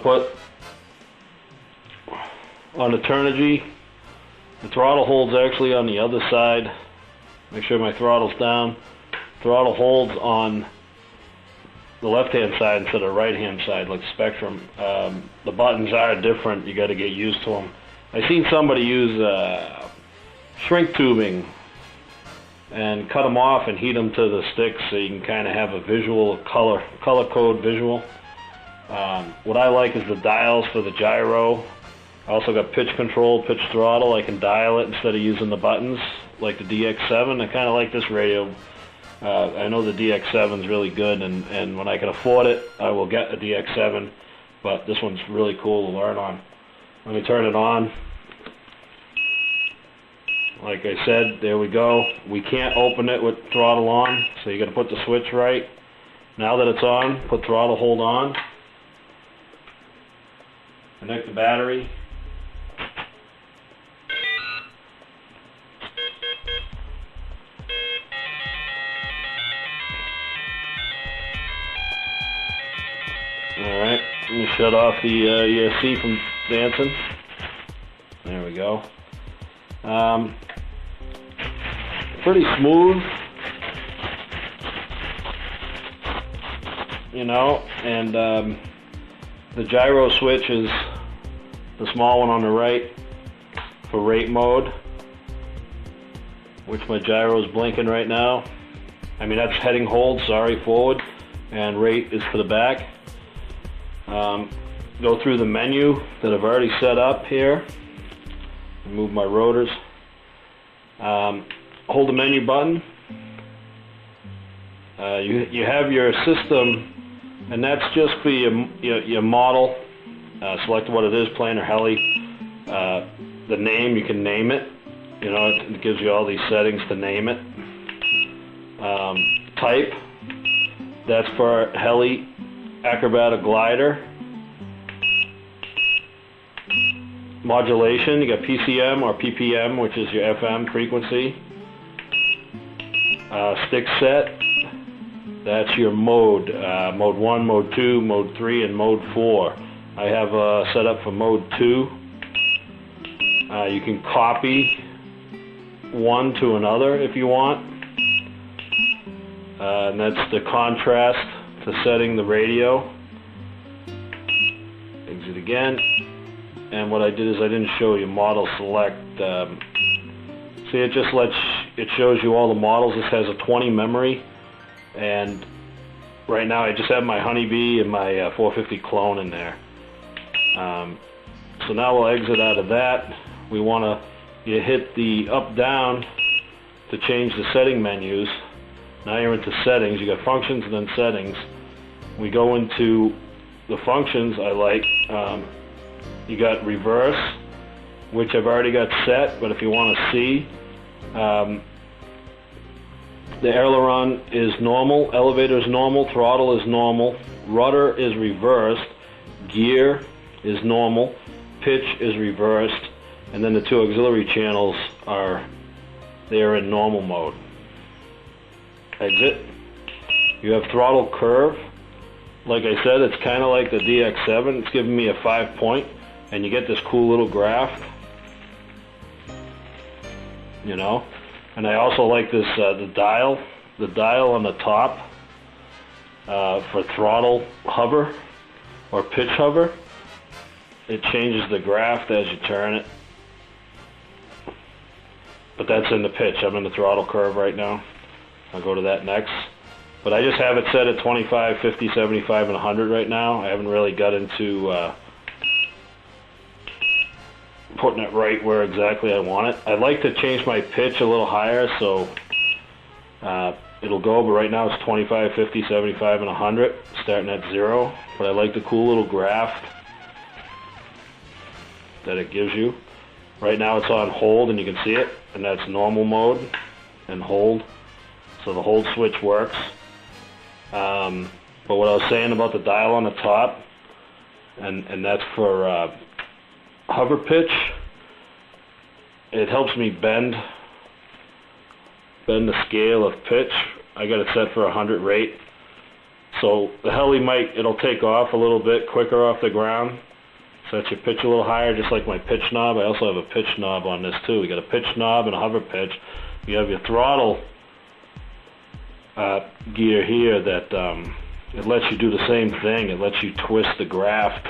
to put on the turnigy. The throttle holds actually on the other side. Make sure my throttle's down. Throttle holds on the left-hand side instead of the right-hand side, like Spectrum. The buttons are different. You got to get used to them. I seen somebody use shrink tubing and cut them off and heat them to the sticks so you can kind of have a visual color code visual. What I like is the dials for the gyro. I also got pitch control, pitch throttle. I can dial it instead of using the buttons like the DX7. I kind of like this radio. I know the DX7 is really good, and when I can afford it, I will get a DX7, but this one's really cool to learn on. Let me turn it on. Like I said, there we go. We can't open it with throttle on, so you got to put the switch right. Now that it's on, put throttle hold on. Connect the battery. Alright, let me shut off the ESC from dancing. There we go. Pretty smooth, you know, and the gyro switch is the small one on the right for rate mode, which my gyro is blinking right now. I mean, that's heading hold, sorry, forward, and rate is for the back. Go through the menu that I've already set up here. Move my rotors. Hold the menu button. You have your system, and that's just for your model. Select what it is, plane or heli. The name, you can name it. You know, it gives you all these settings to name it. Type, that's for heli, acrobat, or glider. Modulation, you got PCM or PPM, which is your FM frequency. Stick set, that's your mode. Mode 1, mode 2, mode 3, and mode 4. I have set up for mode 2. You can copy one to another if you want. And that's the contrast to setting the radio. Exit again. And what I did is I didn't show you model select. See, it shows you all the models. This has a 20 memory, and right now I just have my Honeybee and my 450 clone in there. So now we'll exit out of that. You hit the up down to change the setting menus. Now you're into settings. You got functions and then settings. We go into the functions I like. You got reverse, which I've already got set, but if you want to see, the aileron is normal, elevator is normal, throttle is normal, rudder is reversed, gear is normal, pitch is reversed, and then the two auxiliary channels they're in normal mode. Exit. You have throttle curve. Like I said, it's kind of like the DX7. It's giving me a 5-point. And you get this cool little graph, you know. And I also like this the dial on the top for throttle hover or pitch hover. It changes the graph as you turn it, but that's in the pitch. I'm in the throttle curve right now. I'll go to that next. But I just have it set at 25, 50, 75, and 100 right now. I haven't really got into putting it right where exactly I want it. I'd like to change my pitch a little higher so it'll go, but right now it's 25, 50, 75, and 100, starting at 0. But I like the cool little graph that it gives you. Right now it's on hold, and you can see it, and that's normal mode and hold. So the hold switch works. But what I was saying about the dial on the top, and that's for hover pitch, it helps me bend the scale of pitch. I got it set for 100 rate, So the heli it'll take off a little bit quicker off the ground. So that you pitch a little higher, just like my pitch knob. I also have a pitch knob on this too. You got a pitch knob and a hover pitch. You have your throttle gear here that it lets you do the same thing. It lets you twist the graft.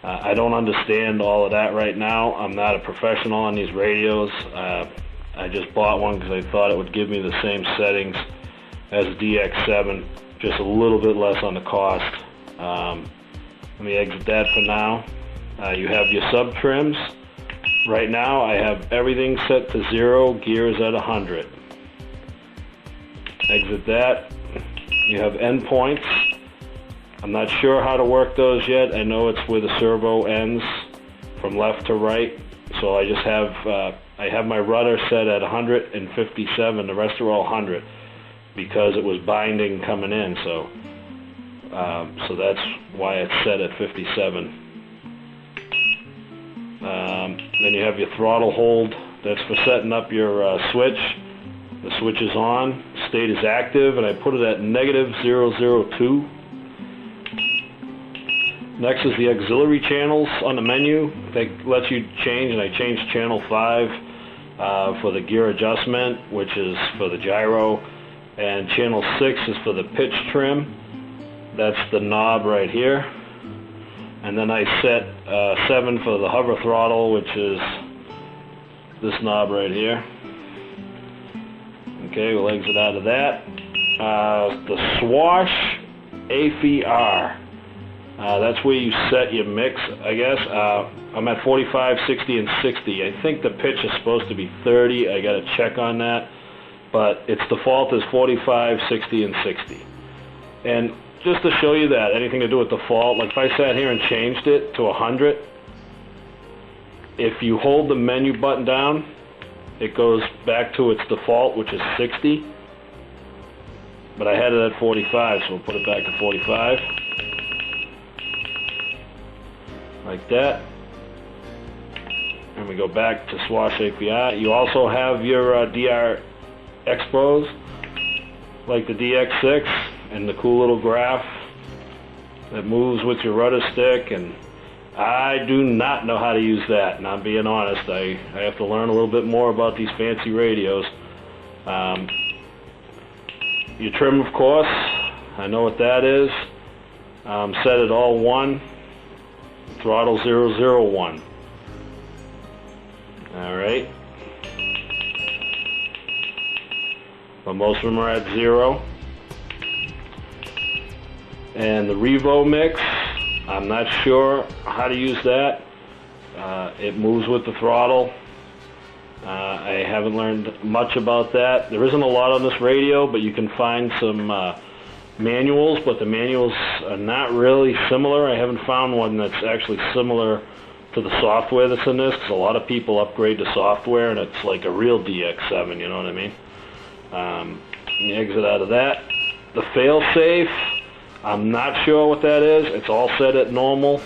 I don't understand all of that right now. I'm not a professional on these radios. I just bought one because I thought it would give me the same settings as a DX7, just a little bit less on the cost. Let me exit that for now. You have your sub trims. Right now I have everything set to 0, gears at 100. Exit that. You have endpoints. I'm not sure how to work those yet. I know it's where the servo ends from left to right. So I just have I have my rudder set at 157. The rest are all 100 because it was binding coming in. So that's why it's set at 57. Then you have your throttle hold. That's for setting up your switch. The switch is on. State is active, and I put it at -002. Next is the auxiliary channels on the menu. They let you change, and I changed channel 5 for the gear adjustment, which is for the gyro, and channel 6 is for the pitch trim. That's the knob right here. And then I set 7 for the hover throttle, which is this knob right here. Okay, we'll exit out of that. The Swash AFR. That's where you set your mix, I guess. I'm at 45, 60, and 60. I think the pitch is supposed to be 30. I got to check on that. But its default is 45, 60, and 60. And just to show you that, anything to do with default, like if I sat here and changed it to 100, if you hold the menu button down, it goes back to its default, which is 60. But I had it at 45, so we'll put it back to 45. Like that. And we go back to Swash API. You also have your DR Expos, like the DX6, and the cool little graph that moves with your rudder stick, and I do not know how to use that, and I'm being honest. I have to learn a little bit more about these fancy radios. Your trim, of course, I know what that is. Set it all 1. Throttle 001. Alright. But most of them are at 0. And the Revo mix, I'm not sure how to use that. It moves with the throttle. I haven't learned much about that. There isn't a lot on this radio, but you can find some manuals, but the manuals are not really similar. I haven't found one that's actually similar to the software that's in this, because a lot of people upgrade to software and it's like a real DX7, you know what I mean? You exit out of that. The fail-safe, I'm not sure what that is. It's all set at normal.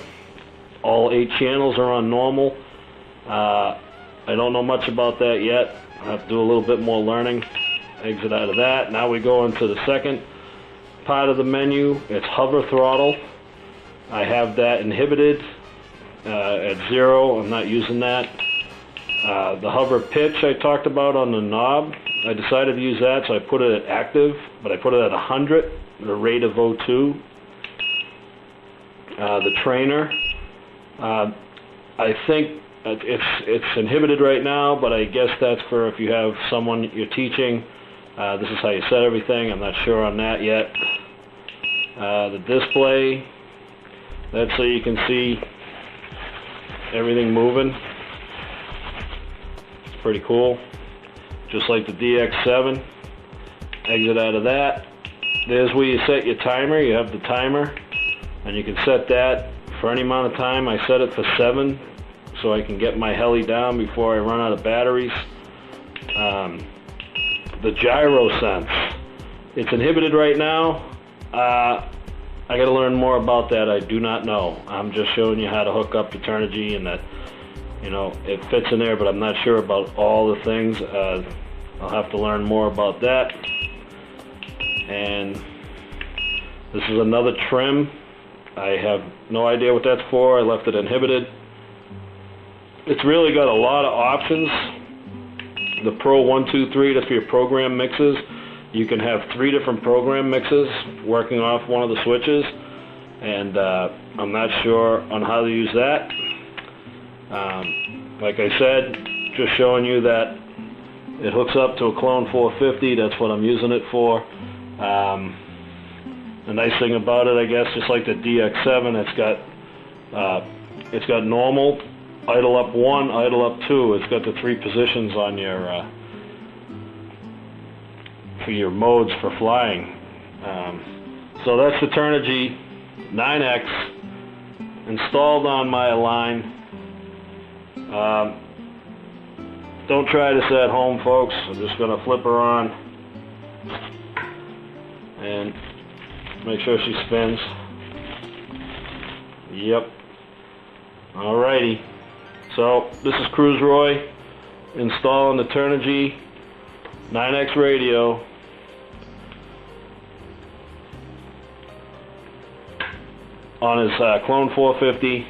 All 8 channels are on normal. I don't know much about that yet. I have to do a little bit more learning. Exit out of that. Now we go into the second part of the menu. It's hover throttle. I have that inhibited at 0. I'm not using that. The hover pitch I talked about on the knob, I decided to use that, so I put it at active, but I put it at 100, the rate of 02. The trainer, I think it's inhibited right now, but I guess that's for if you have someone you're teaching. This is how you set everything. I'm not sure on that yet. The display, that's so you can see everything moving. It's pretty cool. Just like the DX7. Exit out of that. There's where you set your timer. You have the timer, and you can set that for any amount of time. I set it for 7, so I can get my heli down before I run out of batteries. The gyro sense, it's inhibited right now. I got to learn more about that. I do not know. I'm just showing you how to hook up the turnigy, and that, you know, it fits in there, but I'm not sure about all the things. I'll have to learn more about that. And This is another trim. I have no idea what that's for. I left it inhibited. It's really got a lot of options. The Pro 123, that's for your program mixes. You can have 3 different program mixes working off one of the switches, and I'm not sure on how to use that. Like I said, just showing you that it hooks up to a clone 450. That's what I'm using it for. The nice thing about it, I guess, just like the DX7, it's got normal, idle up 1, idle up 2. It's got the 3 positions on your for your modes for flying. So that's the Turnigy 9X installed on my line. Don't try this at home, folks. I'm just going to flip her on and make sure she spins. Yep. Alrighty. So this is Cruise Roy installing the Turnigy 9X radio on his clone 450,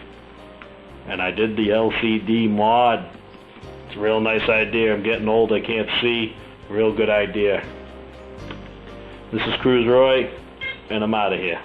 and I did the LCD mod. It's a real nice idea. I'm getting old, I can't see. Real good idea. This is Cruise Roy, and I'm out of here.